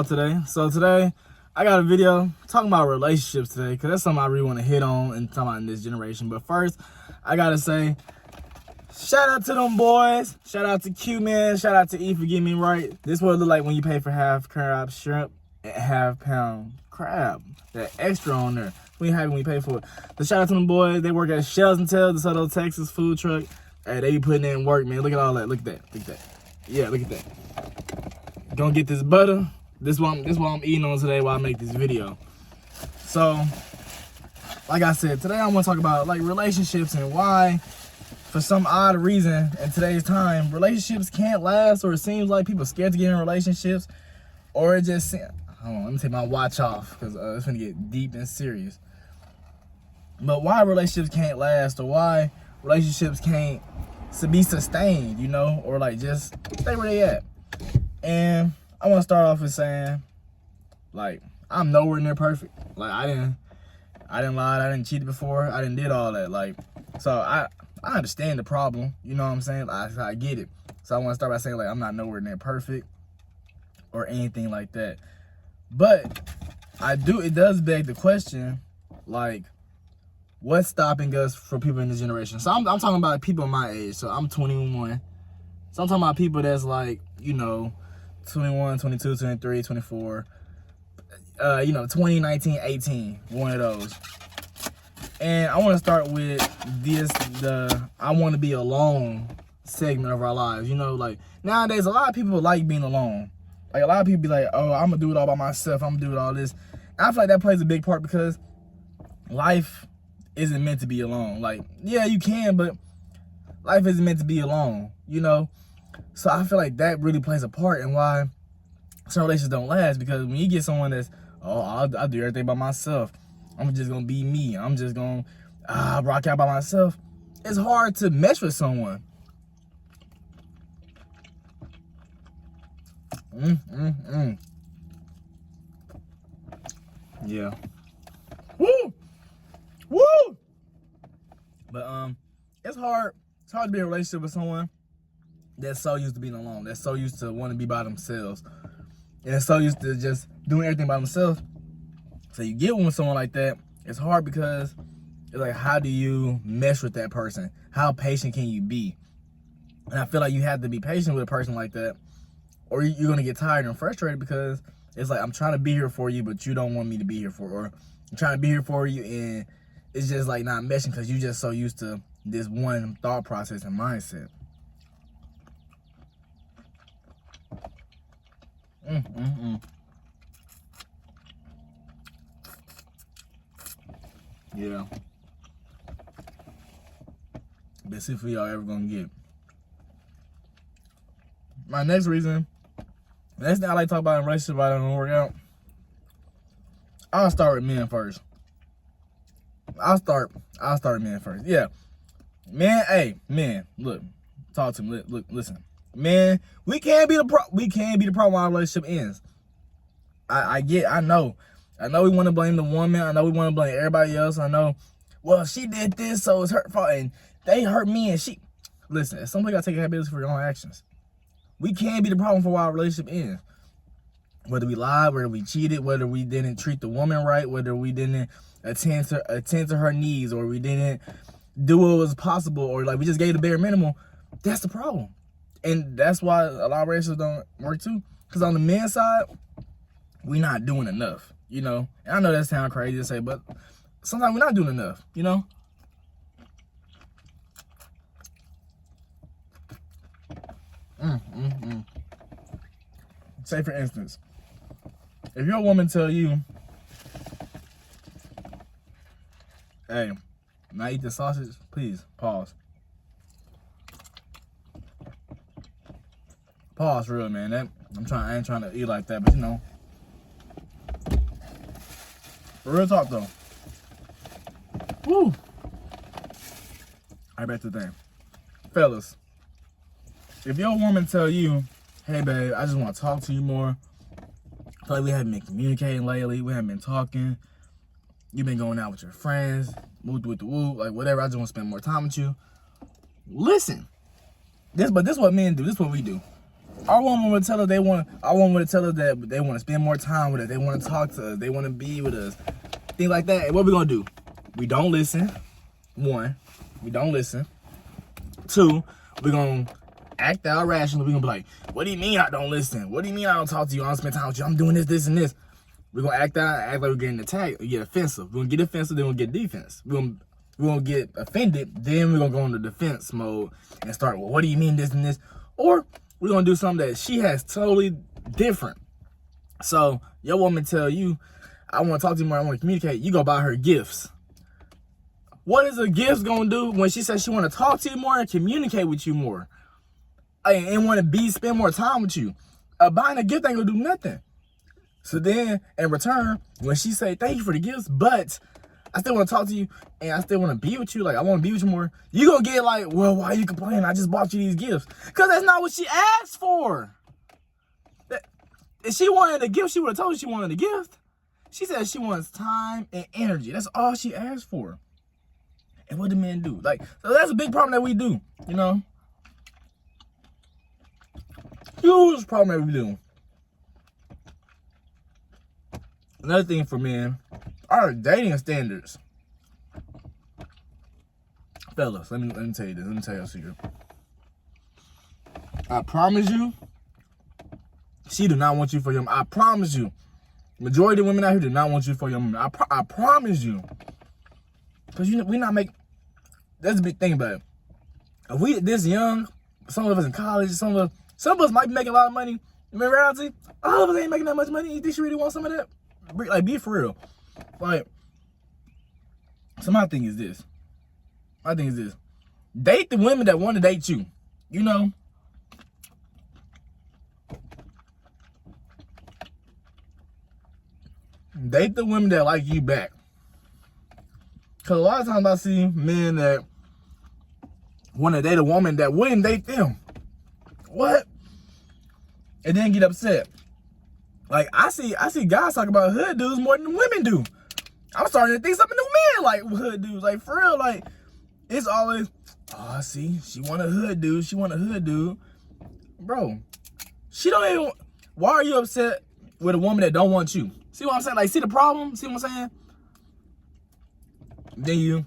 Today I got a video talking about relationships today, because that's something I really want to hit on and talk about in this generation. But first, I gotta say, shout out to them boys. Shout out to Q Man. Shout out to E for getting me right. This is what it look like when you pay for half crab shrimp and half-pound crab. That extra on there. We ain't happy when you pay for it. But shout out to them boys. They work at Shells and Tails, the DeSoto, Texas food truck. Hey, they be putting in work, man. Look at all that. Look at that. Look at that. Yeah, look at that. Gonna get this butter. This is what I'm eating on today while I make this video. So, like I said, today I want to talk about like relationships and why, for some odd reason in today's time, relationships can't last, or it seems like people are scared to get in relationships, or it just, hold on, let me take my watch off because it's gonna get deep and serious. But why relationships can't last, or why relationships can't be sustained, you know, or like just stay where they at. And I want to start off with saying, like, I'm nowhere near perfect. Like, I didn't lie, I didn't cheat before, I didn't did all that. Like, so I understand the problem, you know what I'm saying? I get it. So I want to start by saying, like, I'm not nowhere near perfect or anything like that. But it does beg the question, like, what's stopping us from people in this generation? So I'm talking about people my age. So I'm 21. So I'm talking about people that's like, you know, 21, 22, 23, 24, 20, 19, 18, one of those. And I want to start with the I want to be alone segment of our lives. You know, like nowadays, a lot of people like being alone. Like a lot of people be like, oh, I'm going to do it all by myself. I'm going to do it all this. And I feel like that plays a big part because life isn't meant to be alone. Like, yeah, you can, but life isn't meant to be alone, you know? So I feel like that really plays a part in why some relationships don't last, because when you get someone that's, oh, I'll do everything by myself, I'm just gonna be me, I'm just gonna rock out by myself, it's hard to mesh with someone. Yeah. Woo! Woo! But it's hard to be in a relationship with someone that's so used to being alone, that's so used to wanting to be by themselves, and it's so used to just doing everything by themselves. So you get with someone like that, it's hard because it's like, how do you mesh with that person? How patient can you be? And I feel like you have to be patient with a person like that, or you're gonna get tired and frustrated, because it's like, I'm trying to be here for you, but you don't want me to be here for, or I'm trying to be here for you, and it's just like not meshing because you're just so used to this one thought process and mindset. Yeah. Let's see if y'all ever gonna get. My next reason, next thing I like to talk about in relationship, I don't work out. I'll start with men first. I'll start with men first. Yeah. Man, hey, man, look, talk to me. Look, listen. Man, we can't be the problem when our relationship ends. I know we want to blame the woman. I know we want to blame everybody else. I know, well, she did this, so it's her fault, and they hurt me, and she. Listen, somebody got to take accountability for your own actions. We can't be the problem for why our relationship ends. Whether we lied, whether we cheated, whether we didn't treat the woman right, whether we didn't attend to her needs, or we didn't do what was possible, or like we just gave the bare minimum, that's the problem. And that's why a lot of relationships don't work too. Because on the men's side, we're not doing enough, you know? And I know that sounds crazy to say, but sometimes we're not doing enough, you know? Say for instance, if your woman tell you, hey, not eat the sausage, please, pause. Pause for real, man. I ain't trying to eat like that, but you know. For real talk though. Woo! Alright, back to the thing. Fellas, if your woman tell you, hey babe, I just want to talk to you more, I feel like we haven't been communicating lately, we haven't been talking, you've been going out with your friends, moved with the woo, like whatever, I just want to spend more time with you. Listen. This is what men do. This is what we do. Our woman would tell us our woman would tell us that they want to spend more time with us. They want to talk to us. They want to be with us. Things like that. And what we gonna do? We don't listen. 1, we don't listen. 2, we're gonna act out rational. We're gonna be like, what do you mean I don't listen? What do you mean I don't talk to you? I don't spend time with you. I'm doing this, this, and this. We're gonna act like we're getting attacked. We get offensive. We're gonna get offensive, then we'll get defense. We're gonna get offended, then we're gonna go into defense mode and start, well, what do you mean this and this? Or we're gonna do something that she has totally different. So your woman tell you, I wanna talk to you more, I wanna communicate, you go buy her gifts. What is a gift gonna do when she says she wanna talk to you more and communicate with you more? And wanna spend more time with you? Buying a gift ain't gonna do nothing. So then, in return, when she say, thank you for the gifts, but I still want to talk to you, and I still want to be with you, like, I want to be with you more, you going to get like, well, why are you complaining? I just bought you these gifts. Because that's not what she asked for. If she wanted a gift, she would have told you she wanted a gift. She said she wants time and energy. That's all she asked for. And what do men do? Like, so that's a big problem that we do, you know? Huge problem that we do. Another thing for men, our dating standards. Fellas, let me tell you this. Let me tell you a secret. I promise you, she do not want you for your. I promise you, majority of women out here do not want you for your. I promise you, because we not make. That's a big thing about it. If we this young, some of us in college, some of us might be making a lot of money. In reality, all of us ain't making that much money. You think she really wants some of that? Like, be for real. Like, so my thing is this. Date the women that want to date you. You know? Date the women that like you back. Because a lot of times I see men that want to date a woman that wouldn't date them. What? And then get upset. Like, I see guys talk about hood dudes more than women do. I'm starting to think some of the men like hood dudes. Like, for real, like, it's always, oh, see, she want a hood dude. She want a hood dude. Bro, she don't even, why are you upset with a woman that don't want you? See what I'm saying? Like, see the problem? See what I'm saying? Then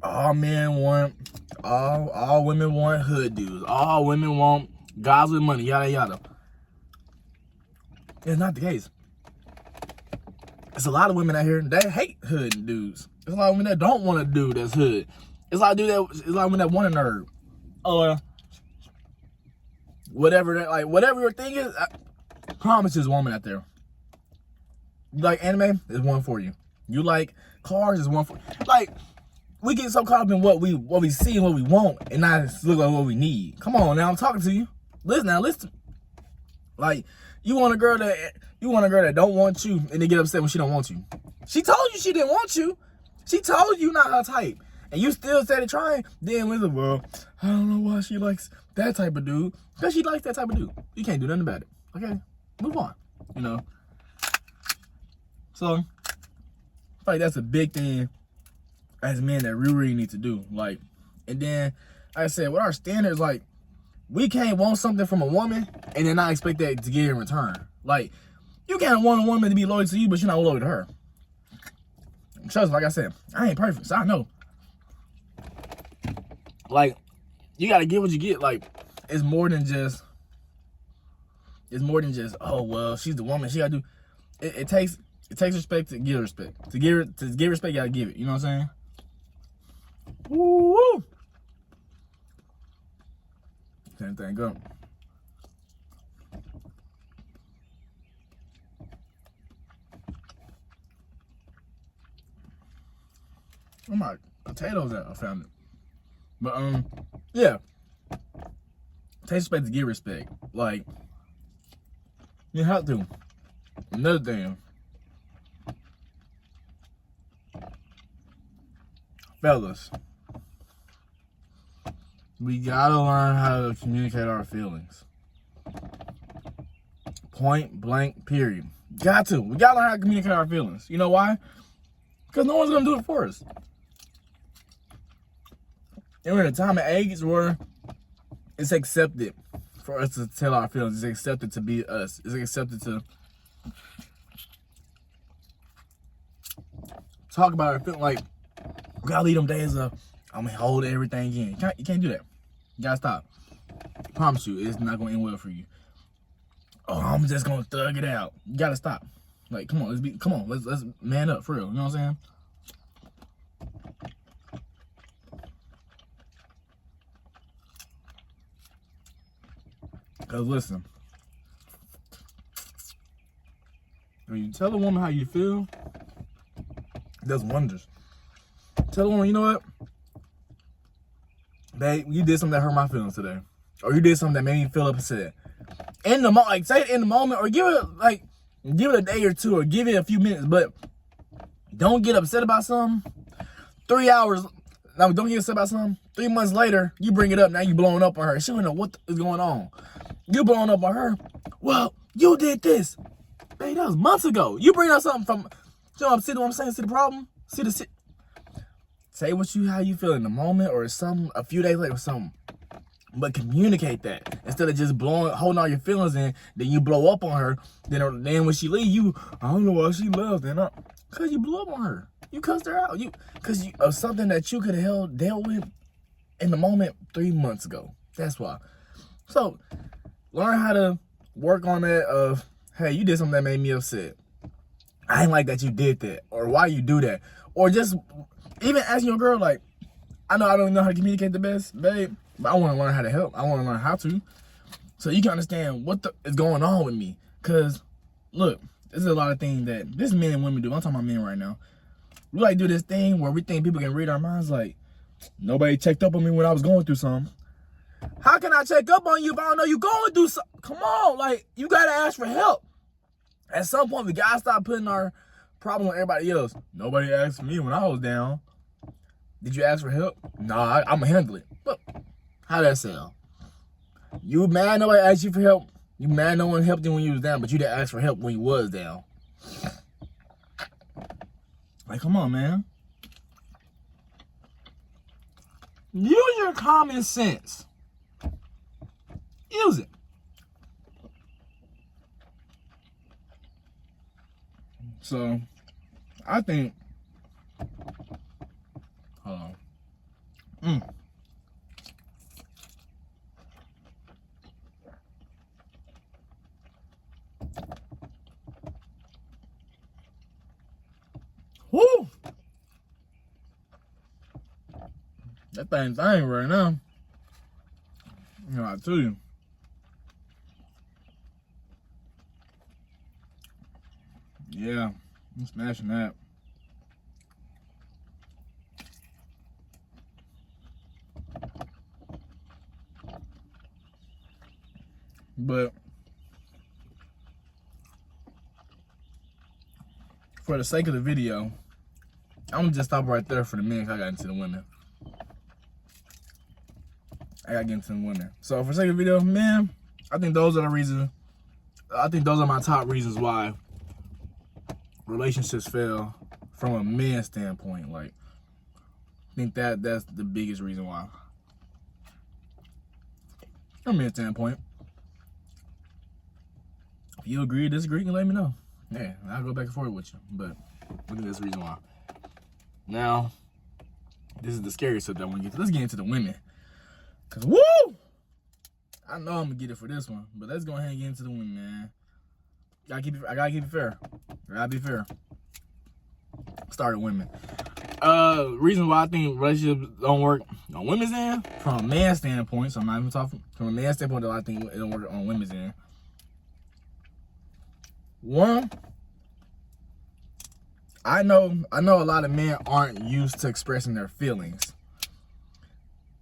all men want, all women want hood dudes. All women want guys with money, yada, yada. It's not the case. It's a lot of women out here that hate hood dudes. It's a lot of women that don't want a dude that's hood. It's a lot of women that want a nerd. Or whatever your thing is, I promise there's a woman out there. You like anime? There's one for you. You like cars? There's one for you. Like, we get so caught up in what we see and what we want and not look like what we need. Come on now, I'm talking to you. Listen. Like, you want a girl that don't want you and they get upset when she don't want you. She told you she didn't want you. She told you not her type. And you still started trying. Then listen, well, I don't know why she likes that type of dude. Because she likes that type of dude. You can't do nothing about it. Okay? Move on. You know? So, I feel like that's a big thing as men that we really need to do. Like, and then, like I said, with our standards, like, we can't want something from a woman and then not expect that to get in return. Like, you can't want a woman to be loyal to you, but you're not loyal to her. Trust me, like I said, I ain't perfect, so I know. Like, you gotta get what you get. Like, it's more than just, oh, well, she's the woman, she gotta do. It takes respect to give respect. To give respect, you gotta give it. You know what I'm saying? Woo! Same thing, go. Oh my potatoes I found it. But yeah. Take respect to give respect. Like, you have to. Another thing. Fellas, we gotta learn how to communicate our feelings. Point blank, period. Got to. We gotta learn how to communicate our feelings. You know why? Because no one's gonna do it for us. And we're in a time and age where it's accepted for us to tell our feelings. It's accepted to be us. It's accepted to talk about our feelings. Like, we gotta leave them days of, I'm gonna hold everything in. You can't do that. You gotta stop. I promise you, it's not gonna end well for you. Oh, I'm just gonna thug it out. You gotta stop. Like, come on, let's man up for real. You know what I'm saying? Cause listen, when you tell a woman how you feel, it does wonders. Tell a woman, you know what, babe, you did something that hurt my feelings today, or you did something that made me feel upset. In the moment, like, say it in the moment, or give it a day or two, or give it a few minutes, but don't get upset about something. 3 hours, no, don't get upset about something. 3 months later, you bring it up. Now you blowing up on her. She don't know what is going on. You blowing up on her. Well, you did this. Hey, that was months ago. You bring up something from, see what I'm saying? See the problem? Say how you feel in the moment, or something a few days later or something. But communicate that instead of just holding all your feelings in. Then you blow up on her. Then when she leave you, I don't know why she left. Cause you blew up on her. You cussed her out. Cause of something that you could have dealt with in the moment 3 months ago. That's why. So learn how to work on that. Of, hey, you did something that made me upset. I ain't like that you did that, or why you do that, or just even asking your girl, like, I know I don't know how to communicate the best, babe, but I want to learn how to help. I want to learn how to, so you can understand what is going on with me. Cause look, there's a lot of things that this men and women do. I'm talking about men right now. We like do this thing where we think people can read our minds. Like, nobody checked up on me when I was going through something. How can I check up on you if I don't know you going through something? Come on, like, you gotta ask for help. At some point, we gotta stop putting our problem on everybody else. Nobody asked me when I was down. Did you ask for help? Nah, I'm gonna handle it. But how that sound? You mad nobody asked you for help? You mad no one helped you when you was down, but you didn't ask for help when you was down? Like, come on, man. Use your common sense. Use it. So, I think, hold on. Woo! That thing's thing right now. You know, I tell you. Yeah, I'm smashing that. But for the sake of the video, I'm gonna just stop right there for the men, because I got into the women. So for the sake of the video, man, I think those are the reasons. I think those are my top reasons why relationships fail from a man's standpoint. Like, I think that's the biggest reason why. From a man's standpoint. If you agree or disagree, you can let me know. Yeah, I'll go back and forth with you. But I think that's the reason why. Now, this is the scary subject I want to get to. Let's get into the women. Cause woo! I know I'm gonna get it for this one, but let's go ahead and get into the women, man. I gotta keep it fair. I gotta be fair. Start with women. Reason why I think relationships don't work on women's end, from a man's standpoint, so I'm not even talking from a man's standpoint, that I think it don't work on women's end. One, I know a lot of men aren't used to expressing their feelings.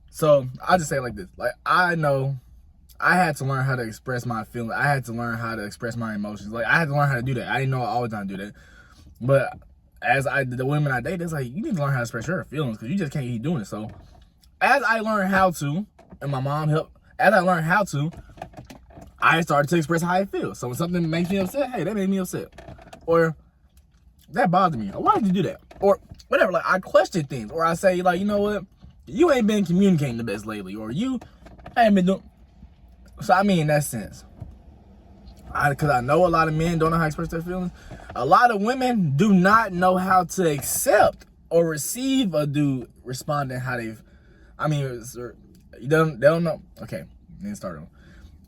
So I just say it like this. Like, I know I had to learn how to express my feelings. I had to learn how to express my emotions. Like, I had to learn how to do that. I didn't know I always how to do that. But as the women I date, it's like, you need to learn how to express your feelings, because you just can't keep doing it. So as I learned how to, and my mom helped, as I learned how to, I started to express how I feel. So when something makes me upset, hey, that made me upset. Or that bothered me. Or why did you do that? Or whatever. Like, I question things. Or I say, like, you know what? You ain't been communicating the best lately. Or you ain't been doing... So I mean, in that sense, because I know a lot of men don't know how to express their feelings. A lot of women do not know how to accept or receive a dude responding how they've. I mean, they don't know. Okay, then start on.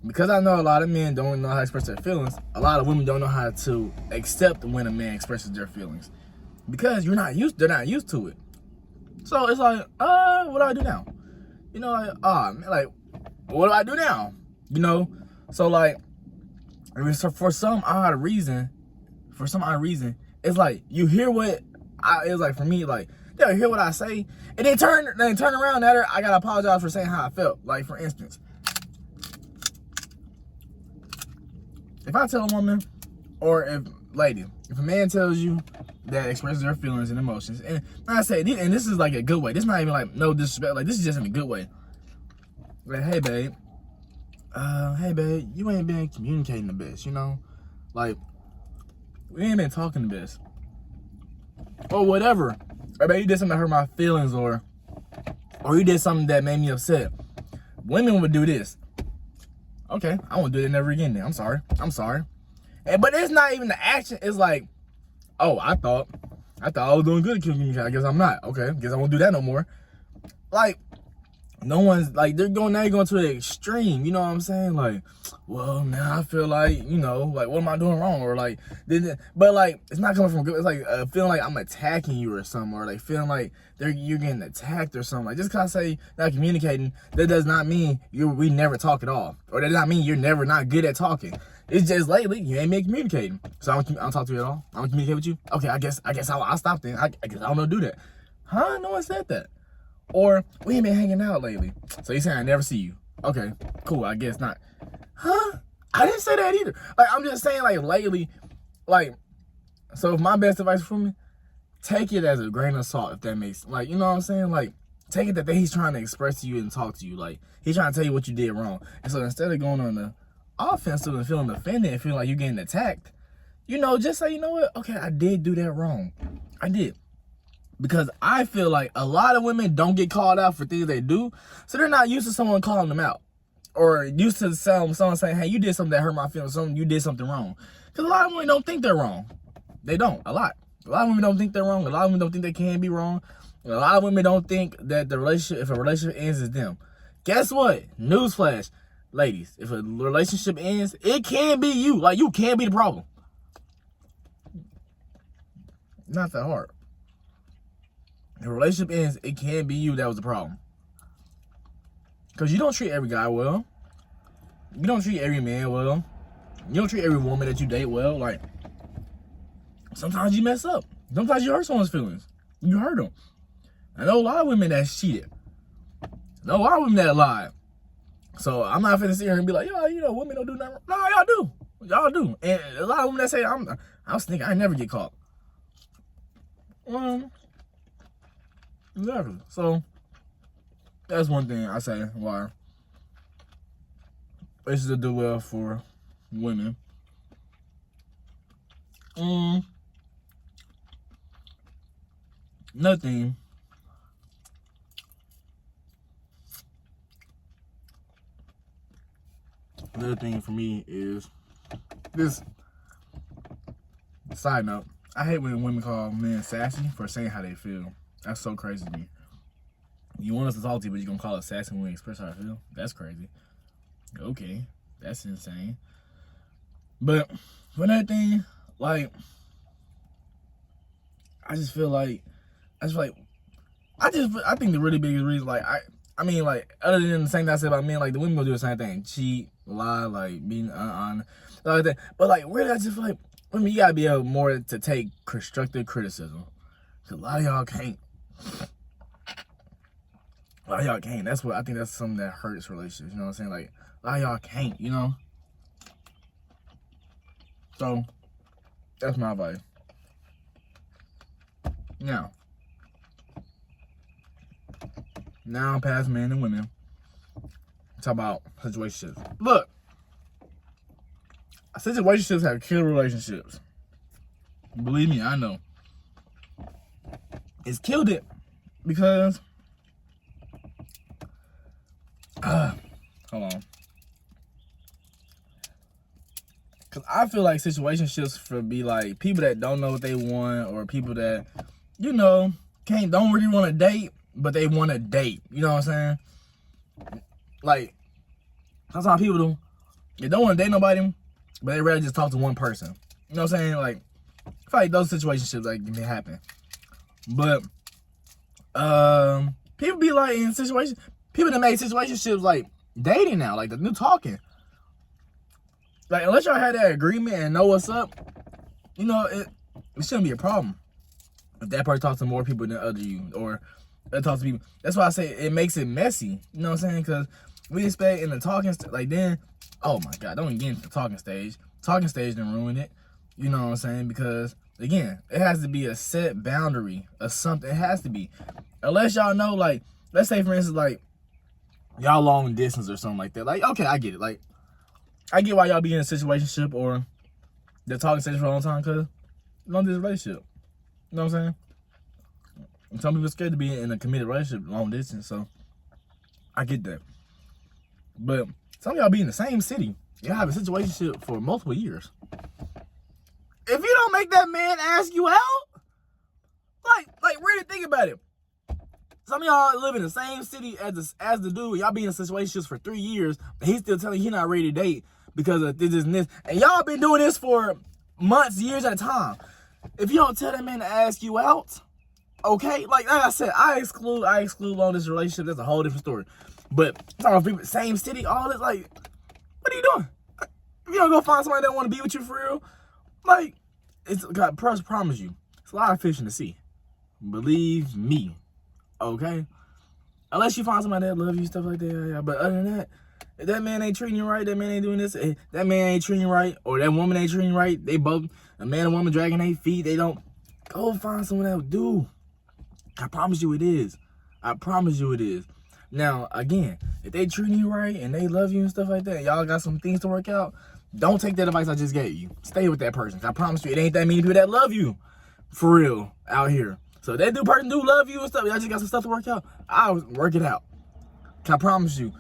Because I know a lot of men don't know how to express their feelings. A lot of women don't know how to accept when a man expresses their feelings, because they're not used to it. So it's like, what do I do now? You know, like, what do I do now? You know, so like, for some odd reason, it's like you hear what it's like for me, like they'll hear what I say, and then turn around at her. I gotta apologize for saying how I felt. Like, for instance, if I tell a woman, or if a man tells you that expresses their feelings and emotions, and I say, and this is like a good way. This is not even like no disrespect. Like, this is just in a good way. Like, hey babe, you ain't been communicating the best, you know? Like, we ain't been talking the best. Or whatever. Or babe, you did something that hurt my feelings, or you did something that made me upset. Women would do this. Okay, I won't do it never again then. I'm sorry. But it's not even the action. It's like, oh, I thought I was doing good at communication. I guess I'm not. Okay, guess I won't do that no more. Like, no one's like, you're going to the extreme, you know what I'm saying? Like, well, now I feel like, you know, like, what am I doing wrong? Or like, but like, it's not coming from good. It's like feeling like I'm attacking you or something, or like feeling like you're getting attacked or something. Like, just because I say not communicating, that does not mean we never talk at all, or that does not mean you're never not good at talking. It's just lately you ain't been communicating, so I don't talk to you at all. I don't communicate with you. Okay, I guess I'll stop then. I guess I don't know how to do that. Huh? No one said that. Or, we ain't been hanging out lately, so you saying I never see you. Okay, cool, I guess not. Huh? I didn't say that either. Like, I'm just saying, like, lately, like, so if my best advice for me, take it as a grain of salt, if that makes, like, you know what I'm saying? Like, take it that he's trying to express to you and talk to you. Like, he's trying to tell you what you did wrong. And so instead of going on the offensive and feeling offended and feeling like you're getting attacked, you know, just say, you know what? Okay, I did do that wrong. I did. Because I feel like a lot of women don't get called out for things they do, so they're not used to someone calling them out, or used to someone saying, hey, you did something that hurt my feelings, you did something wrong. Because a lot of women don't think they're wrong. They don't, a lot. A lot of women don't think they're wrong. A lot of women don't think they can be wrong. And a lot of women don't think that if a relationship ends, it's them. Guess what? Newsflash, ladies, if a relationship ends, it can be you. Like, you can be the problem. Not that hard. If a relationship ends, it can be you that was the problem. Because you don't treat every guy well. You don't treat every man well. You don't treat every woman that you date well. Like, sometimes you mess up. Sometimes you hurt someone's feelings. You hurt them. I know a lot of women that cheated. I know a lot of women that lied. So I'm not finna sit here and be like, yo, you know, women don't do nothing. No, y'all do. Y'all do. And a lot of women that say, I was thinking I never get caught. Exactly. So that's one thing I say why relationships do well for women. Another thing, for me is this. Side note, I hate when women call men sassy for saying how they feel. That's so crazy to me. You want us to talk to you, but you're going to call us sassy when we express how I feel? That's crazy. Okay, that's insane. But for another thing, like, I think the really biggest reason, like, I mean, like, other than the same thing I said about men, like, the women gonna do the same thing. Cheat, lie, like, being honest, like that. But, like, really, I just feel like, women, you gotta be able more to take constructive criticism. Cause a lot of y'all can't. A lot of y'all can't. That's what I think. That's something that hurts relationships. You know what I'm saying? Like, a lot of y'all can't. You know. So that's my advice. Now I'm past men and women. Talk about situationships. Look, situationships have killed relationships. Believe me, I know. It's killed it because hold on. Cause I feel like situationships for be like people that don't know what they want, or people that, you know, don't really want to date, but they want to date. You know what I'm saying? Like, sometimes people they don't want to date nobody, but they rather just talk to one person. You know what I'm saying? Like, I feel like those situationships like can happen. But people be like in situations, people that make situationships like dating now, like the new talking. Like, unless y'all had that agreement and know what's up, you know, it shouldn't be a problem if that person talks to more people than other you, or they talk to people. That's why I say it makes it messy. You know what I'm saying? Because we expect in the talking like then, oh my God, don't even get into the talking stage. Talking stage done ruin it. You know what I'm saying? Because again, it has to be a set boundary or something. It has to be. Unless y'all know, like, let's say for instance, like y'all long distance or something like that. Like, okay, I get it. Like, I get why y'all be in a situationship or the talking stage for a long time, because long distance relationship. You know what I'm saying? And some people are scared to be in a committed relationship long distance, so I get that. But some of y'all be in the same city. Y'all have a situationship for multiple years. If you don't make that man ask you out, like really think about it. Some of y'all live in the same city as the dude. Y'all be in situationships for 3 years, and he's still telling you he's not ready to date because of this and this. And y'all been doing this for months, years at a time. If you don't tell that man to ask you out, okay? Like I said, I exclude long distance relationships. That's a whole different story. But talking about people, same city, all this, like, what are you doing? If you don't go find somebody that want to be with you for real, like, it's God, promise you, it's a lot of fish in the sea. Believe me. Okay? Unless you find somebody that love you, stuff like that. Yeah. But other than that, if that man ain't treating you right, that man ain't doing this, that man ain't treating you right, or that woman ain't treating you right, they both, a man and woman dragging their feet, they don't, go find someone else. Do. I promise you it is. I promise you it is. Now, again, if they treating you right and they love you and stuff like that, and y'all got some things to work out, don't take that advice I just gave you. Stay with that person. I promise you, it ain't that many people that love you for real out here. So if that person do love you and stuff, y'all just got some stuff to work out, I'll work it out. I promise you,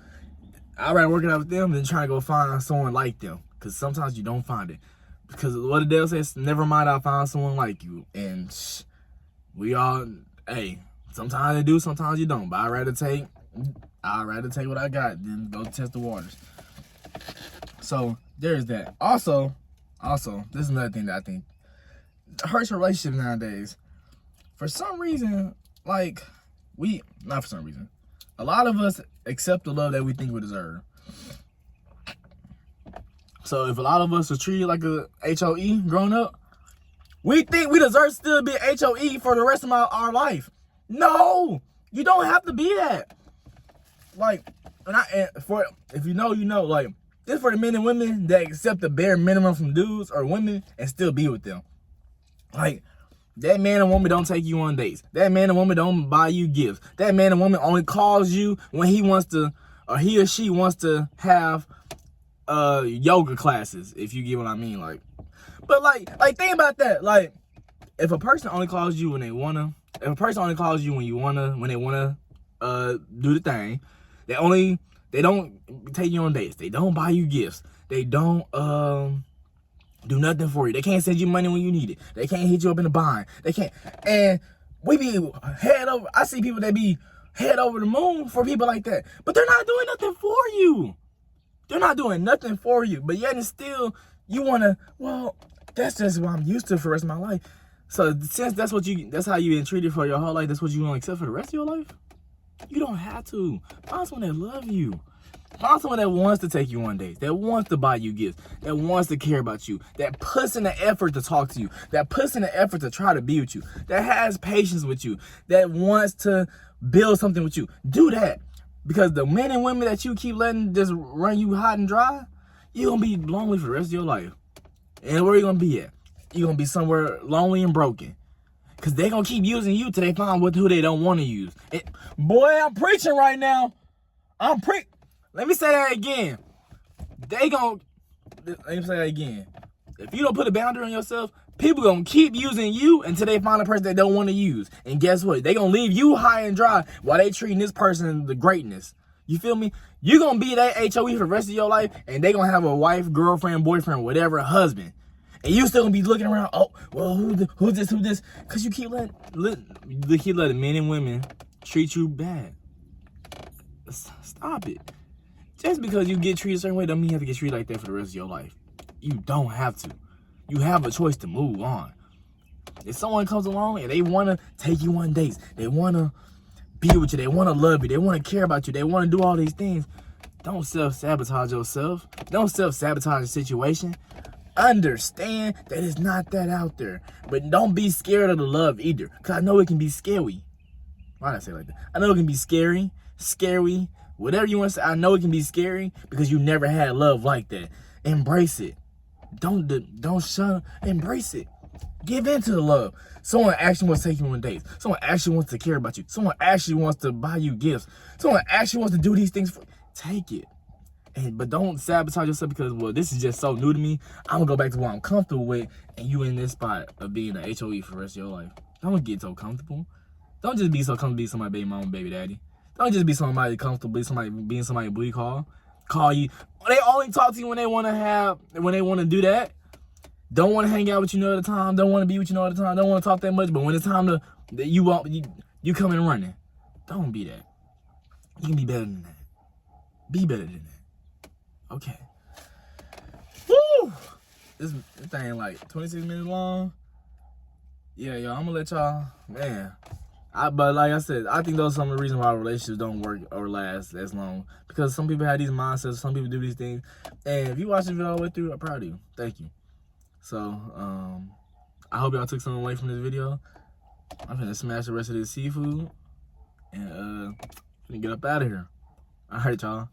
I'd rather work it out with them than trying to go find someone like them. Because sometimes you don't find it. Because what the devil says, never mind, I'll find someone like you. And we all, hey, sometimes they do, sometimes you don't. But I'd rather take what I got than go test the waters. So there's that. Also, this is another thing that I think hurts relationships nowadays. For some reason, like, not for some reason, a lot of us accept the love that we think we deserve. So if a lot of us are treated like a HOE growing up, we think we deserve to still be a HOE for the rest of our life. No, you don't have to be that. Like, if you know, you know, like, this for the men and women that accept the bare minimum from dudes or women and still be with them. Like, that man and woman don't take you on dates. That man and woman don't buy you gifts. That man and woman only calls you when he wants to, or he or she wants to have yoga classes, if you get what I mean. Like, but like think about that. Like, if a person only calls you when they wanna, if a person only calls you when they wanna do the thing, they don't take you on dates. They don't buy you gifts. They don't do nothing for you. They can't send you money when you need it. They can't hit you up in the bind. They can't. And we be head over. I see people that be head over the moon for people like that. But they're not doing nothing for you. They're not doing nothing for you. But yet and still, you want to, well, that's just what I'm used to for the rest of my life. So since that's how you've been treated for your whole life, that's what you want to accept for the rest of your life? You don't have to. Find someone that loves you. Find someone that wants to take you on dates, that wants to buy you gifts, that wants to care about you, that puts in the effort to talk to you, that puts in the effort to try to be with you, that has patience with you, that wants to build something with you. Do that. Because the men and women that you keep letting just run you hot and dry, you're going to be lonely for the rest of your life. And where are you going to be at? You're going to be somewhere lonely and broken. Because they're going to keep using you till they find who they don't want to use. Boy, I'm preaching right now. Let me say that again. Let me say that again. If you don't put a boundary on yourself, people going to keep using you until they find a person they don't want to use. And guess what? They going to leave you high and dry while they treating this person the greatness. You feel me? You gonna be that HOE for the rest of your life, and they gonna have a wife, girlfriend, boyfriend, whatever, husband. And you still gonna be looking around, oh, well, who's this? Because you keep letting men and women treat you bad. Stop it. Just because you get treated a certain way don't mean you have to get treated like that for the rest of your life. You don't have to. You have a choice to move on. If someone comes along and they want to take you on dates, they want to be with you, they want to love you, they want to care about you, they want to do all these things, don't self-sabotage yourself. Don't self-sabotage the situation. Understand that it's not that out there. But don't be scared of the love either. Because I know it can be scary. Why did I say it like that? I know it can be scary, whatever you want to say. I know it can be scary because you never had love like that. Embrace it. Don't shun. Embrace it. Give in to the love. Someone actually wants to take you on dates. Someone actually wants to care about you. Someone actually wants to buy you gifts. Someone actually wants to do these things for you. Take it. But don't sabotage yourself because, well, this is just so new to me. I'm going to go back to what I'm comfortable with, and you in this spot of being an HOE for the rest of your life. Don't get so comfortable. Don't just be so comfortable being somebody's baby mama, baby daddy. Don't just be somebody comfortable being somebody booty call you. They only talk to you when they want to do that. Don't want to hang out with you all the time. Don't want to be with you all the time. Don't want to talk that much. But when it's time to you come in running. Don't be that. You can be better than that. Be better than that. Okay. Woo! This thing like 26 minutes long. Yeah, yo, I'm gonna let y'all, man. But like I said, I think those are some of the reasons why relationships don't work or last as long. Because some people have these mindsets, some people do these things. And if you watch this video all the way through, I'm proud of you. Thank you. So, I hope y'all took something away from this video. I'm gonna smash the rest of this seafood. And, gonna get up out of here. All right, y'all.